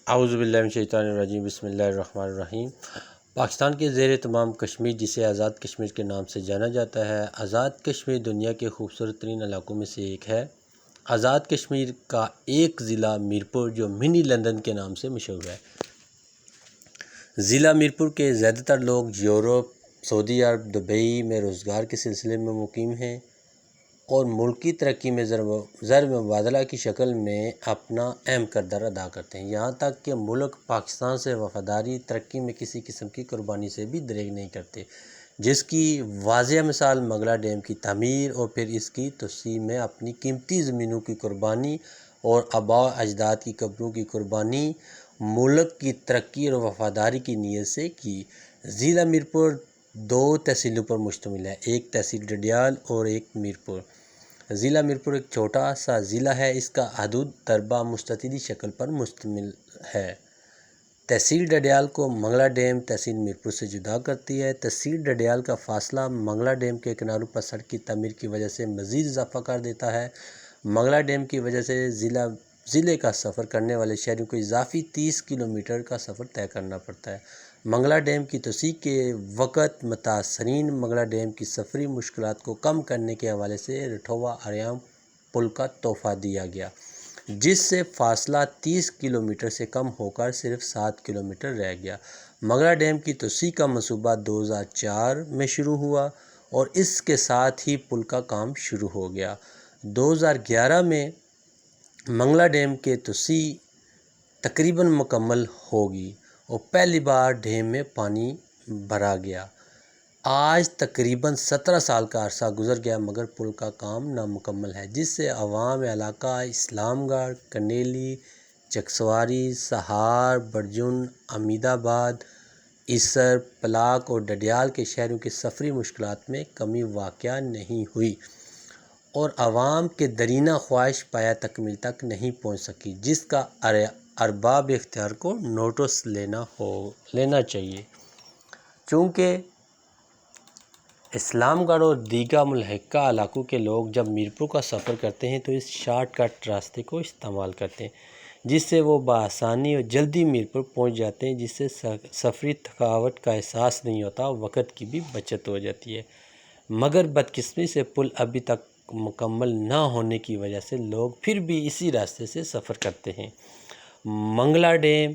اعوذ باللہ من الشیطان الرجیم بسم اللہ الرحمن الرحیم۔ پاکستان کے زیر تمام کشمیر، جسے آزاد کشمیر کے نام سے جانا جاتا ہے، آزاد کشمیر دنیا کے خوبصورت ترین علاقوں میں سے ایک ہے۔ آزاد کشمیر کا ایک ضلع میرپور، جو منی لندن کے نام سے مشہور ہے۔ ضلع میرپور کے زیادہ تر لوگ یورپ، سعودی عرب، دبئی میں روزگار کے سلسلے میں مقیم ہیں اور ملک کی ترقی میں ضرب مبادلہ کی شکل میں اپنا اہم کردار ادا کرتے ہیں، یہاں تک کہ ملک پاکستان سے وفاداری ترقی میں کسی قسم کی قربانی سے بھی دریغ نہیں کرتے، جس کی واضح مثال منگلا ڈیم کی تعمیر اور پھر اس کی توسیع میں اپنی قیمتی زمینوں کی قربانی اور آباء و اجداد کی قبروں کی قربانی ملک کی ترقی اور وفاداری کی نیت سے کی۔ ضلع میرپور 2 تحصیلوں پر مشتمل ہے، ایک تحصیل ڈڈیال اور ایک میرپور۔ ضلع میرپور ایک چھوٹا سا ضلع ہے، اس کا حدود ضربہ مستطیلی شکل پر مشتمل ہے۔ تحصیل ڈڈیال کو منگلا ڈیم تحصیل میرپور سے جدا کرتی ہے۔ تحصیل ڈڈیال کا فاصلہ منگلا ڈیم کے کناروں پر سڑک کی تعمیر کی وجہ سے مزید اضافہ کر دیتا ہے۔ منگلا ڈیم کی وجہ سے ضلع کا سفر کرنے والے شہریوں کو اضافی 30 کلومیٹر کا سفر طے کرنا پڑتا ہے۔ منگلا ڈیم کی توسیع کے وقت متاثرین منگلا ڈیم کی سفری مشکلات کو کم کرنے کے حوالے سے رٹھوہ اریاں پل کا تحفہ دیا گیا، جس سے فاصلہ 30 کلومیٹر سے کم ہو کر صرف 7 کلومیٹر رہ گیا۔ منگلا ڈیم کی توسیع کا منصوبہ 2004 میں شروع ہوا اور اس کے ساتھ ہی پل کا کام شروع ہو گیا۔ 2011 میں منگلا ڈیم کے توسیع تقریباً مکمل ہوگی اور پہلی بار ڈیم میں پانی بھرا گیا۔ آج تقریباً 17 سال کا عرصہ گزر گیا مگر پل کا کام نامکمل ہے، جس سے عوام علاقہ اسلام گڑھ، کنیلی، چکسواری، سہار، برجن، امید آباد، ایسر، پلاک اور ڈڈیال کے شہریوں کی سفری مشکلات میں کمی واقع نہیں ہوئی اور عوام کے دیرینہ خواہش پایہ تکمیل تک نہیں پہنچ سکی، جس کا ارباب اختیار کو نوٹس لینا چاہیے۔ چونکہ اسلام گڑھ اور دیگر ملحقہ علاقوں کے لوگ جب میرپور کا سفر کرتے ہیں تو اس شارٹ کٹ راستے کو استعمال کرتے ہیں، جس سے وہ بآسانی اور جلدی میرپور پہنچ جاتے ہیں، جس سے سفری تھکاوٹ کا احساس نہیں ہوتا، وقت کی بھی بچت ہو جاتی ہے۔ مگر بدقسمتی سے پل ابھی تک مکمل نہ ہونے کی وجہ سے لوگ پھر بھی اسی راستے سے سفر کرتے ہیں۔ منگلا ڈیم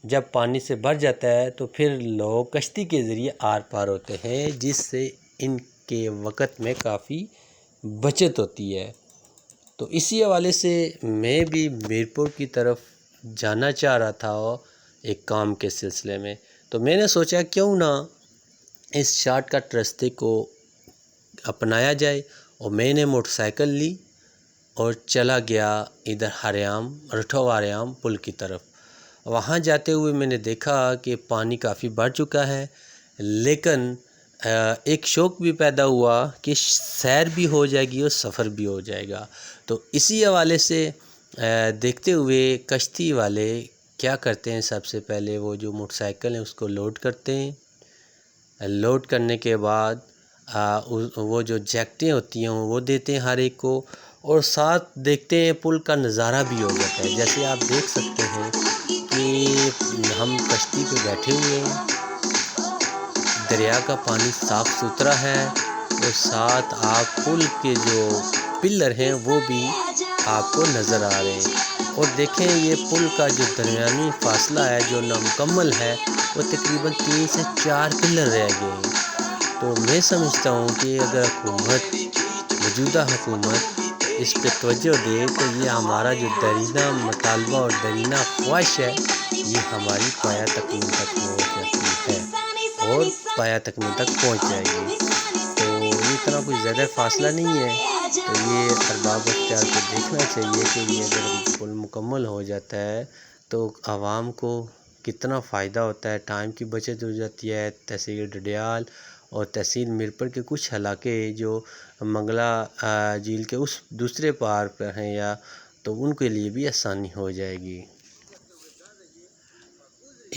جب پانی سے بھر جاتا ہے تو پھر لوگ کشتی کے ذریعے آر پار ہوتے ہیں، جس سے ان کے وقت میں کافی بچت ہوتی ہے۔ تو اسی حوالے سے میں بھی میرپور کی طرف جانا چاہ رہا تھا ایک کام کے سلسلے میں، تو میں نے سوچا کیوں نہ اس شارٹ کٹ راستے کو اپنایا جائے، اور میں نے موٹر سائیکل لی اور چلا گیا ادھر رٹھوہ اریاں پل کی طرف۔ وہاں جاتے ہوئے میں نے دیکھا کہ پانی کافی بڑھ چکا ہے، لیکن ایک شوق بھی پیدا ہوا کہ سیر بھی ہو جائے گی اور سفر بھی ہو جائے گا۔ تو اسی حوالے سے دیکھتے ہوئے کشتی والے کیا کرتے ہیں، سب سے پہلے وہ جو موٹر سائیکل ہیں اس کو لوڈ کرتے ہیں، لوڈ کرنے کے بعد وہ جو جیکٹیں ہوتی ہیں وہ دیتے ہیں ہر ایک کو، اور ساتھ دیکھتے ہیں پل کا نظارہ بھی ہو جاتا ہے۔ جیسے آپ دیکھ سکتے ہیں کہ ہم کشتی پہ بیٹھے ہوئے ہیں، دریا کا پانی صاف ستھرا ہے اور ساتھ آپ پل کے جو پلر ہیں وہ بھی آپ کو نظر آ رہے ہیں، اور دیکھیں یہ پل کا جو درمیانی فاصلہ ہے جو نامکمل ہے وہ تقریباً 3 سے 4 پلر رہ گئے ہیں۔ تو میں سمجھتا ہوں کہ اگر موجودہ حکومت اس پہ توجہ دے تو یہ ہمارا جو دیرینہ مطالبہ اور دیرینہ خواہش ہے یہ ہماری پایہ تکمیل تک پہنچ جاتی ہے اور پایہ تکمیل تک پہنچ جائے گی۔ تو یہ اتنا کوئی زیادہ فاصلہ نہیں ہے، تو یہ ارباب اختیار کو دیکھنا چاہیے کہ یہ اگر پل مکمل ہو جاتا ہے تو عوام کو کتنا فائدہ ہوتا ہے، ٹائم کی بچت ہو جاتی ہے۔ تحصیل ڈڈیال اور تحصیل میرپور کے کچھ علاقے جو منگلا جھیل کے اس دوسرے پار پر ہیں تو ان کے لیے بھی آسانی ہو جائے گی۔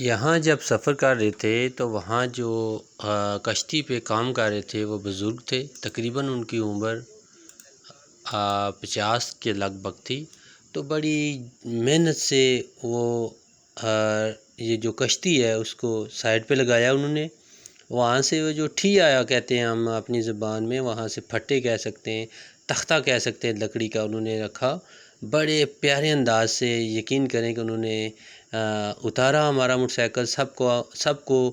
یہاں جب سفر کر رہے تھے تو وہاں جو کشتی پہ کام کر رہے تھے وہ بزرگ تھے، تقریباً ان کی عمر 50 کے لگ بھگ تھی، تو بڑی محنت سے وہ یہ جو کشتی ہے اس کو سائڈ پہ لگایا انہوں نے، وہاں سے وہ جو ٹھیایا کہتے ہیں ہم اپنی زبان میں، وہاں سے پھٹے کہہ سکتے ہیں، تختہ کہہ سکتے ہیں، لکڑی کا انہوں نے رکھا، بڑے پیارے انداز سے، یقین کریں کہ انہوں نے اتارا ہمارا موٹر سائیکل، سب کو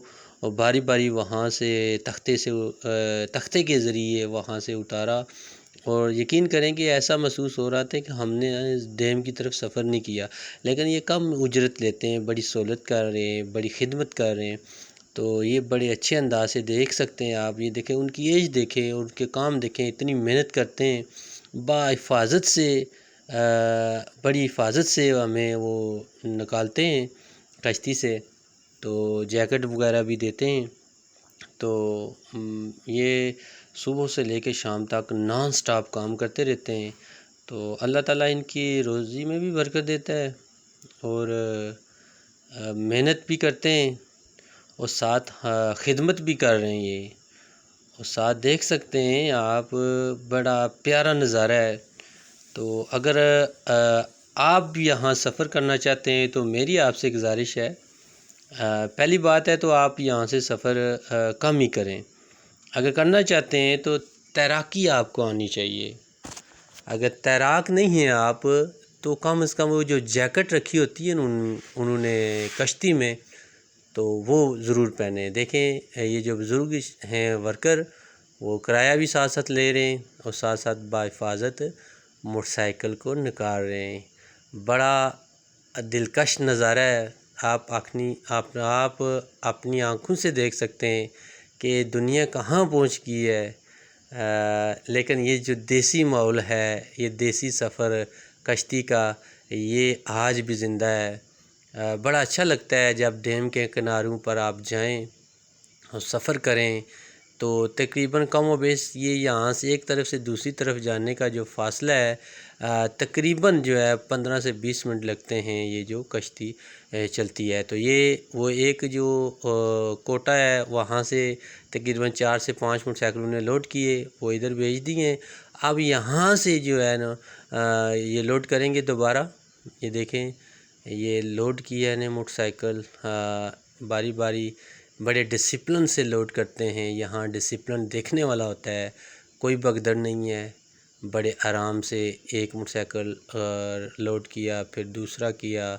باری باری وہاں سے تختے کے ذریعے وہاں سے اتارا، اور یقین کریں کہ ایسا محسوس ہو رہا تھا کہ ہم نے ڈیم کی طرف سفر نہیں کیا، لیکن یہ کم اجرت لیتے ہیں، بڑی سہولت کر رہے ہیں، بڑی خدمت کر رہے ہیں، تو یہ بڑے اچھے انداز سے دیکھ سکتے ہیں آپ، یہ دیکھیں ان کی ایج دیکھیں اور ان کے کام دیکھیں، اتنی محنت کرتے ہیں، حفاظت سے، بڑی حفاظت سے ہمیں وہ نکالتے ہیں کشتی سے، تو جیکٹ وغیرہ بھی دیتے ہیں، تو یہ صبح سے لے کے شام تک نان سٹاپ کام کرتے رہتے ہیں، تو اللہ تعالیٰ ان کی روزی میں بھی برکت دیتا ہے، اور محنت بھی کرتے ہیں، اور ساتھ خدمت بھی کر رہے ہیں یہ، اور ساتھ دیکھ سکتے ہیں آپ، بڑا پیارا نظارہ ہے، تو اگر آپ بھی یہاں سفر کرنا چاہتے ہیں تو میری آپ سے گزارش ہے، پہلی بات ہے تو آپ یہاں سے سفر کم ہی کریں، اگر کرنا چاہتے ہیں تو تیراکی آپ کو آنی چاہیے، اگر تیراک نہیں ہیں آپ تو کم از کم وہ جو جیکٹ رکھی ہوتی ہے انہوں نے کشتی میں، تو وہ ضرور پہنیں۔ دیکھیں یہ جو بزرگ ہیں ورکر، وہ کرایہ بھی ساتھ ساتھ لے رہے ہیں اور ساتھ ساتھ بحفاظت موٹر سائیکل کو نکال رہے ہیں، بڑا دلکش نظارہ ہے، آپ اپنی آنکھوں سے دیکھ سکتے ہیں کہ دنیا کہاں پہنچ گئی ہے، لیکن یہ جو دیسی ماحول ہے، یہ دیسی سفر کشتی کا، یہ آج بھی زندہ ہے، بڑا اچھا لگتا ہے جب ڈیم کے کناروں پر آپ جائیں اور سفر کریں، تو تقریباً کم و بیش یہ یہاں سے ایک طرف سے دوسری طرف جانے کا جو فاصلہ ہے، تقریباً جو ہے 15 سے 20 منٹ لگتے ہیں، یہ جو کشتی چلتی ہے، تو یہ وہ ایک جو کوٹا ہے وہاں سے تقریباً 4 سے 5 موٹر سائیکل انہیں لوڈ کیے، وہ ادھر بھیج دیے، اب یہاں سے جو ہے نا یہ لوڈ کریں گے دوبارہ، یہ دیکھیں یہ لوڈ کیا ہے نے موٹر سائیکل، باری باری بڑے ڈسپلن سے لوڈ کرتے ہیں، یہاں ڈسپلن دیکھنے والا ہوتا ہے، کوئی بگدڑ نہیں ہے، بڑے آرام سے ایک موٹر سائیکل لوڈ کیا، پھر دوسرا کیا،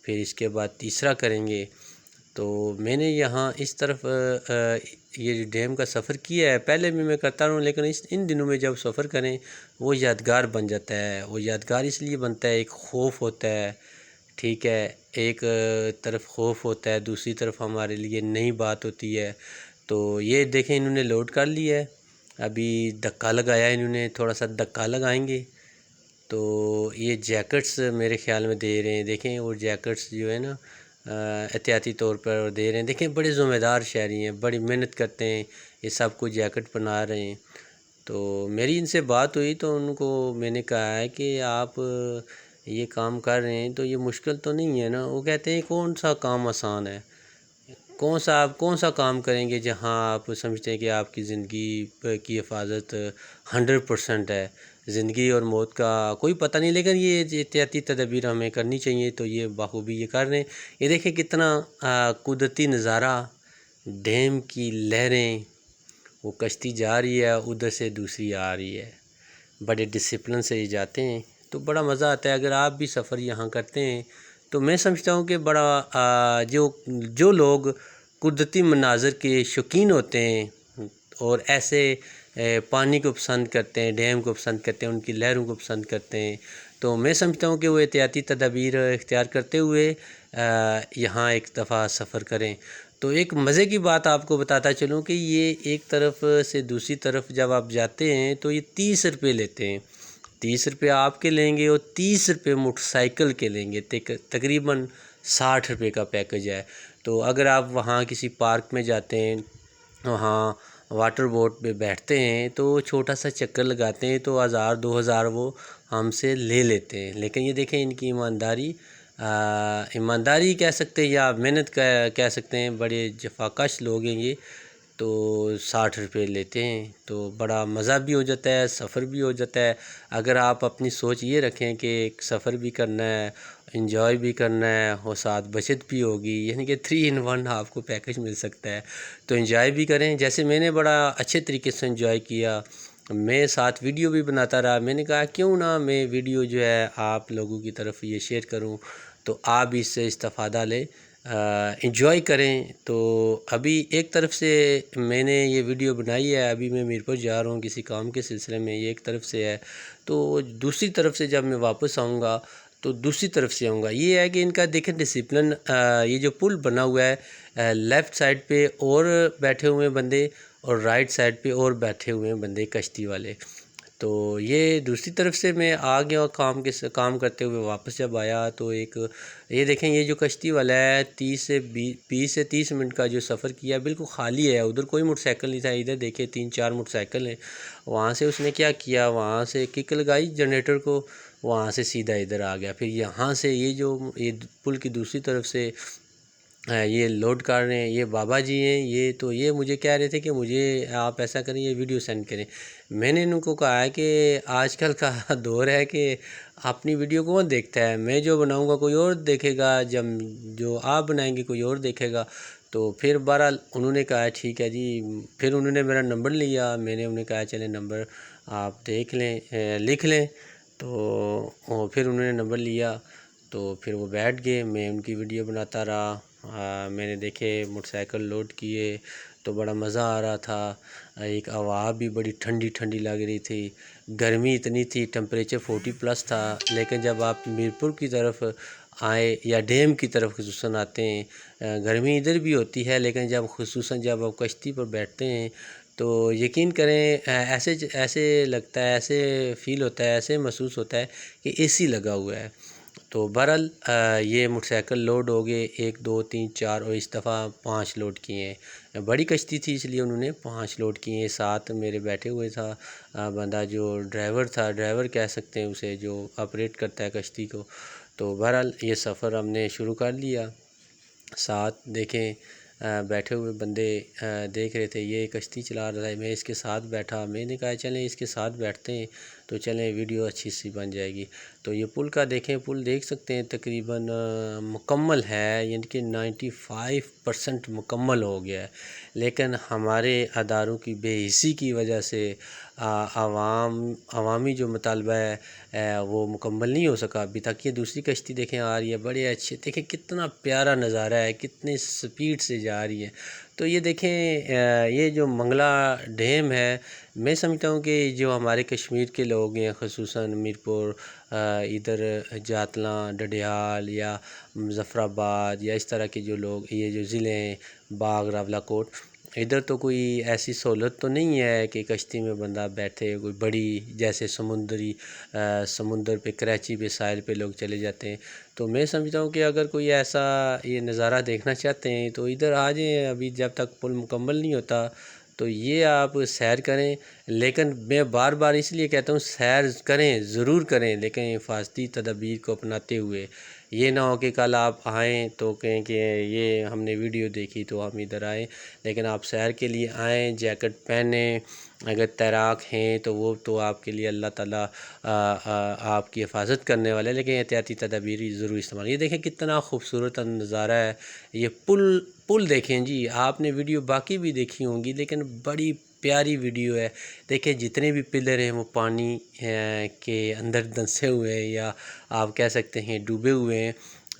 پھر اس کے بعد تیسرا کریں گے، تو میں نے یہاں اس طرف یہ ڈیم کا سفر کیا ہے، پہلے بھی میں کرتا رہا ہوں، لیکن ان دنوں میں جب سفر کریں وہ یادگار بن جاتا ہے، وہ یادگار اس لیے بنتا ہے، ایک خوف ہوتا ہے، ٹھیک ہے، ایک طرف خوف ہوتا ہے، دوسری طرف ہمارے لیے نئی بات ہوتی ہے، تو یہ دیکھیں انہوں نے لوڈ کر لیا ہے، ابھی دھکا لگایا انہوں نے، تھوڑا سا دھکا لگائیں گے تو یہ جیکٹس میرے خیال میں دے رہے ہیں، دیکھیں وہ جیکٹس جو ہے نا احتیاطی طور پر دے رہے ہیں، دیکھیں بڑے ذمہ دار شہری ہیں، بڑی محنت کرتے ہیں، یہ سب کو جیکٹ بنا رہے ہیں، تو میری ان سے بات ہوئی تو ان کو میں نے کہا ہے کہ آپ یہ کام کر رہے ہیں تو یہ مشکل تو نہیں ہے نا، وہ کہتے ہیں کون سا کام آسان ہے، آپ کون سا کام کریں گے جہاں آپ سمجھتے ہیں کہ آپ کی زندگی کی حفاظت 100% ہے، زندگی اور موت کا کوئی پتہ نہیں، لیکن یہ احتیاطی تدابیر ہمیں کرنی چاہیے، تو یہ بخوبی یہ کر رہے ہیں، یہ دیکھیں کتنا قدرتی نظارہ، ڈیم کی لہریں، وہ کشتی جا رہی ہے ادھر سے دوسری آ رہی ہے، بڑے ڈسپلن سے یہ جاتے ہیں، تو بڑا مزہ آتا ہے، اگر آپ بھی سفر یہاں کرتے ہیں تو میں سمجھتا ہوں کہ بڑا جو لوگ قدرتی مناظر کے شوقین ہوتے ہیں اور ایسے پانی کو پسند کرتے ہیں، ڈیم کو پسند کرتے ہیں، ان کی لہروں کو پسند کرتے ہیں، تو میں سمجھتا ہوں کہ وہ احتیاطی تدابیر اختیار کرتے ہوئے یہاں ایک دفعہ سفر کریں، تو ایک مزے کی بات آپ کو بتاتا چلوں کہ یہ ایک طرف سے دوسری طرف جب آپ جاتے ہیں تو یہ 30 روپے لیتے ہیں، 30 روپے آپ کے لیں گے اور 30 روپے موٹر سائیکل کے لیں گے، تقریباً 60 روپے کا پیکج ہے، تو اگر آپ وہاں کسی پارک میں جاتے ہیں، وہاں واٹر بوٹ پہ بیٹھتے ہیں تو چھوٹا سا چکر لگاتے ہیں تو 1000-2000 وہ ہم سے لے لیتے ہیں، لیکن یہ دیکھیں ان کی ایمانداری کہہ سکتے ہیں یا محنت کہہ سکتے ہیں، بڑے جفاکش لوگ ہیں یہ، تو 60 روپے لیتے ہیں، تو بڑا مزہ بھی ہو جاتا ہے، سفر بھی ہو جاتا ہے۔ اگر آپ اپنی سوچ یہ رکھیں کہ ایک سفر بھی کرنا ہے، انجوائے بھی کرنا ہے اور ساتھ بچت بھی ہوگی، یعنی کہ 3 in 1 آپ کو پیکج مل سکتا ہے، تو انجوائے بھی کریں۔ جیسے میں نے بڑا اچھے طریقے سے انجوائے کیا، میں ساتھ ویڈیو بھی بناتا رہا۔ میں نے کہا کیوں نہ میں ویڈیو جو ہے آپ لوگوں کی طرف یہ شیئر کروں، تو آپ بھی اس سے استفادہ لیں، انجوائے کریں۔ تو ابھی ایک طرف سے میں نے یہ ویڈیو بنائی ہے، ابھی میں میرپور جا رہا ہوں کسی کام کے سلسلے میں، یہ ایک طرف سے ہے، تو دوسری طرف سے جب میں واپس آؤں گا تو دوسری طرف سے آؤں گا۔ یہ ہے کہ ان کا دیکھیں ڈسپلن، یہ جو پل بنا ہوا ہے، لیفٹ سائڈ پہ اور بیٹھے ہوئے ہیں بندے اور رائٹ سائڈ پہ اور بیٹھے ہوئے ہیں بندے کشتی والے۔ تو یہ دوسری طرف سے میں آ گیا کام کرتے ہوئے واپس جب آیا تو ایک یہ دیکھیں یہ جو کشتی والا ہے 20 سے 30 منٹ کا جو سفر کیا بالکل خالی ہے، ادھر کوئی موٹر سائیکل نہیں تھا، ادھر دیکھیں 3-4 موٹر سائیکل ہیں۔ وہاں سے اس نے کیا کیا، وہاں سے کک لگائی جنریٹر کو، وہاں سے سیدھا ادھر آ گیا۔ پھر یہاں سے یہ پل کی دوسری طرف سے یہ لوڈ کر رہے ہیں، یہ بابا جی ہیں، یہ مجھے کہہ رہے تھے کہ مجھے آپ ایسا کریں، یہ ویڈیو سینڈ کریں۔ میں نے ان کو کہا ہے کہ آج کل کا دور ہے کہ اپنی ویڈیو کون دیکھتا ہے، میں جو بناؤں گا کوئی اور دیکھے گا، جب جو آپ بنائیں گے کوئی اور دیکھے گا۔ تو پھر بہرحال انہوں نے کہا ٹھیک ہے جی، پھر انہوں نے میرا نمبر لیا، میں نے انہیں کہا چلیں نمبر آپ دیکھ لیں، لکھ لیں، تو پھر انہوں نے نمبر لیا، تو پھر وہ بیٹھ گئے، میں ان کی ویڈیو بناتا رہا۔ میں نے دیکھے موٹر سائیکل لوڈ کیے تو بڑا مزہ آ رہا تھا، ایک ہوا بھی بڑی ٹھنڈی ٹھنڈی لگ رہی تھی، گرمی اتنی تھی، ٹمپریچر 40+ تھا، لیکن جب آپ میرپور کی طرف آئے یا ڈیم کی طرف خصوصاً آتے ہیں، گرمی ادھر بھی ہوتی ہے، لیکن خصوصاً جب آپ کشتی پر بیٹھتے ہیں تو یقین کریں ایسے لگتا ہے، ایسے فیل ہوتا ہے، ایسے محسوس ہوتا ہے کہ اے سی لگا ہوا ہے۔ تو بہرحال یہ موٹر سائیکل لوڈ ہو گئے، 1 2 3 4 اور اس دفعہ 5 لوڈ کیے ہیں۔ بڑی کشتی تھی اس لیے انہوں نے 5 لوڈ کیے ہیں۔ ساتھ میرے بیٹھے ہوئے تھا بندہ جو ڈرائیور تھا، ڈرائیور کہہ سکتے ہیں اسے، جو آپریٹ کرتا ہے کشتی کو۔ تو بہرحال یہ سفر ہم نے شروع کر لیا۔ ساتھ دیکھیں بیٹھے ہوئے بندے دیکھ رہے تھے، یہ کشتی چلا رہا ہے، میں اس کے ساتھ بیٹھا، میں نے کہا چلیں اس کے ساتھ بیٹھتے ہیں تو چلیں ویڈیو اچھی سی بن جائے گی۔ تو یہ پل کا دیکھیں، پل دیکھ سکتے ہیں تقریباً مکمل ہے، یعنی کہ 95% مکمل ہو گیا ہے، لیکن ہمارے اداروں کی بے حسی کی وجہ سے عوامی جو مطالبہ ہے وہ مکمل نہیں ہو سکا ابھی تک۔ یہ دوسری کشتی دیکھیں آ رہی ہے، بڑے اچھے، دیکھیں کتنا پیارا نظارہ ہے، کتنی سپیڈ سے جا رہی ہے۔ تو یہ دیکھیں یہ جو منگلا ڈیم ہے، میں سمجھتا ہوں کہ جو ہمارے کشمیر کے لوگ ہیں، خصوصاً میرپور، ادھر جاتلاں، ڈڈیال یا مظفر آباد یا اس طرح کے جو لوگ، یہ جو ضلع ہیں باغ راولاکوٹ، ادھر تو کوئی ایسی سہولت تو نہیں ہے کہ کشتی میں بندہ بیٹھے، کوئی بڑی جیسے سمندر پہ، کراچی پہ، ساحل پہ لوگ چلے جاتے ہیں۔ تو میں سمجھتا ہوں کہ اگر کوئی ایسا یہ نظارہ دیکھنا چاہتے ہیں تو ادھر آ جائیں، ابھی جب تک پل مکمل نہیں ہوتا تو یہ آپ سیر کریں۔ لیکن میں بار بار اس لیے کہتا ہوں سیر کریں، ضرور کریں، لیکن حفاظتی تدابیر کو اپناتے ہوئے۔ یہ نہ ہو کہ کل آپ آئیں تو کہیں کہ یہ ہم نے ویڈیو دیکھی تو ہم ادھر آئیں، لیکن آپ سیر کے لیے آئیں، جیکٹ پہنیں، اگر تیراک ہیں تو وہ تو آپ کے لیے اللہ تعالیٰ آپ کی حفاظت کرنے والے، لیکن احتیاطی تدابیر ضرور استعمال۔ یہ دیکھیں کتنا خوبصورت نظارہ ہے، یہ پل دیکھیں جی، آپ نے ویڈیو باقی بھی دیکھی ہوں گی لیکن بڑی پیاری ویڈیو ہے۔ دیکھیں جتنے بھی پلر ہیں وہ پانی کے اندر دھنسے ہوئے ہیں، یا آپ کہہ سکتے ہیں ڈوبے ہوئے ہیں۔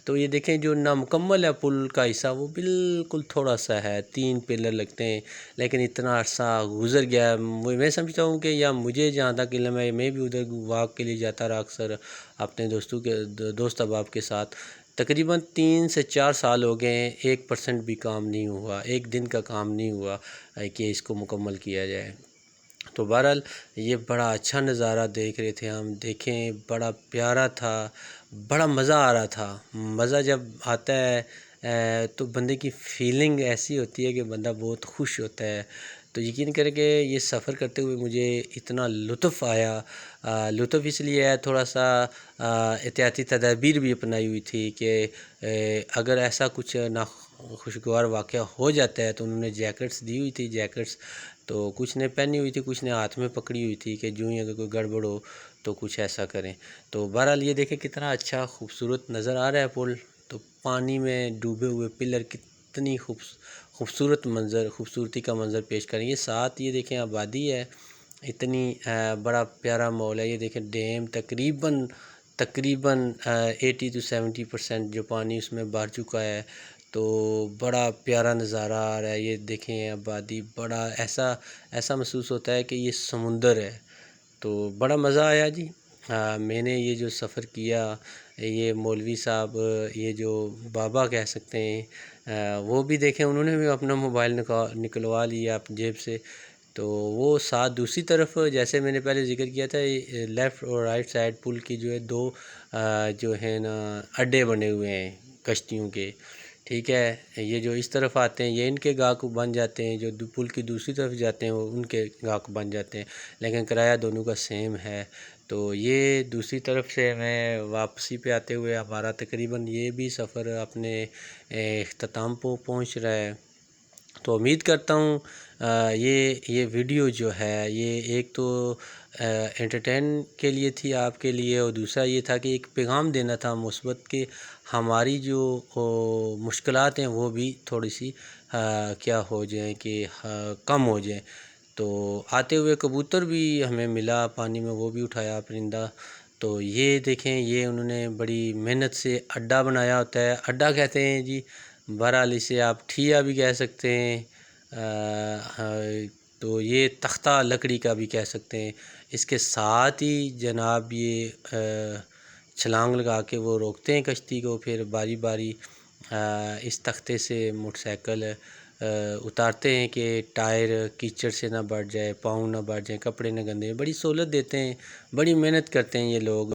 تو یہ دیکھیں جو نامکمل ہے پل کا حصہ، وہ بالکل تھوڑا سا ہے، 3 پلر لگتے ہیں، لیکن اتنا عرصہ گزر گیا، میں سمجھتا ہوں کہ یا مجھے جہاں تک علم ہے، میں بھی ادھر واک کے لیے جاتا رہا اکثر اپنے دوست احباب کے ساتھ۔ تقریباً 3 سے 4 سال ہو گئے ہیں، 1% بھی کام نہیں ہوا، 1 دن کا کام نہیں ہوا کہ اس کو مکمل کیا جائے۔ تو بہرحال یہ بڑا اچھا نظارہ دیکھ رہے تھے ہم، دیکھیں بڑا پیارا تھا، بڑا مزہ آ رہا تھا۔ مزہ جب آتا ہے تو بندے کی فیلنگ ایسی ہوتی ہے کہ بندہ بہت خوش ہوتا ہے۔ تو یقین کریں کہ یہ سفر کرتے ہوئے مجھے اتنا لطف آیا، لطف اس لیے آیا، تھوڑا سا احتیاطی تدابیر بھی اپنائی ہوئی تھی کہ اگر ایسا کچھ ناخوشگوار واقعہ ہو جاتا ہے تو انہوں نے جیکٹس دی ہوئی تھی، جیکٹس تو کچھ نے پہنی ہوئی تھی، کچھ نے ہاتھ میں پکڑی ہوئی تھی کہ جو ہی اگر کوئی گڑبڑ ہو تو کچھ ایسا کریں۔ تو بہرحال یہ دیکھیں کتنا اچھا خوبصورت نظر آ رہا ہے پل، تو پانی میں ڈوبے ہوئے پلر کتنی خوبصورت منظر، خوبصورتی کا منظر پیش کریں۔ یہ ساتھ یہ دیکھیں آبادی ہے، اتنی بڑا پیارا ماحول ہے۔ یہ دیکھیں ڈیم تقریباً 80 سے 70% جو پانی اس میں بھر چکا ہے، تو بڑا پیارا نظارہ آ رہا ہے۔ یہ دیکھیں آبادی، بڑا ایسا محسوس ہوتا ہے کہ یہ سمندر ہے، تو بڑا مزہ آیا جی۔ میں نے یہ جو سفر کیا، یہ مولوی صاحب، یہ جو بابا کہہ سکتے ہیں، وہ بھی دیکھیں انہوں نے بھی اپنا موبائل نکلوا لیا اپنی جیب سے، تو وہ ساتھ دوسری طرف جیسے میں نے پہلے ذکر کیا تھا، لیفٹ اور رائٹ سائڈ پل کی جو ہے دو جو ہے نا اڈے بنے ہوئے ہیں کشتیوں کے، ٹھیک ہے۔ یہ جو اس طرف آتے ہیں یہ ان کے گاہک بن جاتے ہیں، جو پل کی دوسری طرف جاتے ہیں وہ ان کے گاہک بن جاتے ہیں، لیکن کرایہ دونوں کا سیم ہے۔ تو یہ دوسری طرف سے میں واپسی پہ آتے ہوئے ہمارا تقریباً یہ بھی سفر اپنے اختتام پہ پہنچ رہا ہے۔ تو امید کرتا ہوں یہ ویڈیو جو ہے یہ ایک تو انٹرٹین کے لیے تھی آپ کے لیے، اور دوسرا یہ تھا کہ ایک پیغام دینا تھا مثبت، کہ ہماری جو مشکلات ہیں وہ بھی تھوڑی سی کیا ہو جائیں کہ کم ہو جائیں۔ تو آتے ہوئے کبوتر بھی ہمیں ملا پانی میں، وہ بھی اٹھایا پرندہ۔ تو یہ دیکھیں یہ انہوں نے بڑی محنت سے اڈا بنایا ہوتا ہے، اڈا کہتے ہیں جی، بہرحال اسے آپ ٹھیا بھی کہہ سکتے ہیں، تو یہ تختہ لکڑی کا بھی کہہ سکتے ہیں۔ اس کے ساتھ ہی جناب یہ چھلانگ لگا کے وہ روکتے ہیں کشتی کو، پھر باری باری اس تختے سے موٹر سائیکل اتارتے ہیں کہ ٹائر کیچڑ سے نہ بڑھ جائے، پاؤں نہ بڑھ جائیں، کپڑے نہ گندے، بڑی سہولت دیتے ہیں، بڑی محنت کرتے ہیں یہ لوگ۔